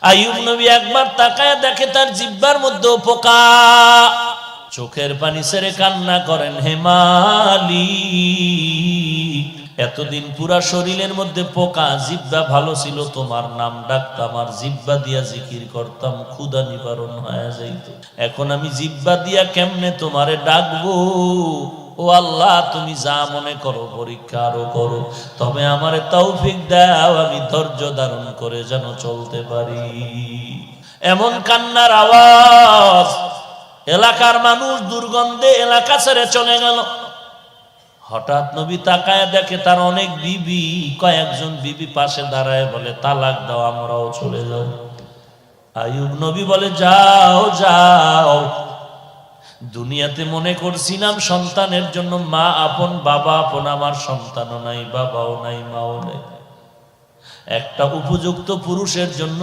আইয়ুব নবী একবার তাকায় দেখে তার জিহ্বার মধ্যে পোকা। চোখের পানি ছেড়ে কান্না করেন, হে মালিক, এতদিন পুরা শরীরের মধ্যে পোকা, জিহ্বা ভালো ছিল, তোমার নাম ডাকতাম আর জিহ্বা দিয়া জিকির করতাম, ক্ষুধা নিবারণ হয়ে যাইত। এখন আমি জিহ্বা দিয়া কেমনে তোমারে ডাকবো? ও আল্লাহ, তুমি যা মনে করো পরীক্ষা আরো করো, তবে আমারে তৌফিক দাও, আমি ধৈর্য ধারণ করে যেন চলতে পারি। এমন কান্নার আওয়াজ, এলাকার মানুষ দুর্গন্ধে এলাকা ছেড়ে চলে গেল। হঠাৎ নবী তাকায় দেখে তার অনেক বিবি, কয়েকজন বিবি পাশে দাঁড়ায় বলে, তালাক দাও, আমরাও চলে যাও। আইয়ুব নবী বলে, যাও যাও, দুনিয়াতে মনে করছিলাম সন্তানের জন্য মা আপন বাবা আপন, আমার সন্তানও নাই, বাবাও নাই, মাও নাই, একটা উপযুক্ত পুরুষের জন্য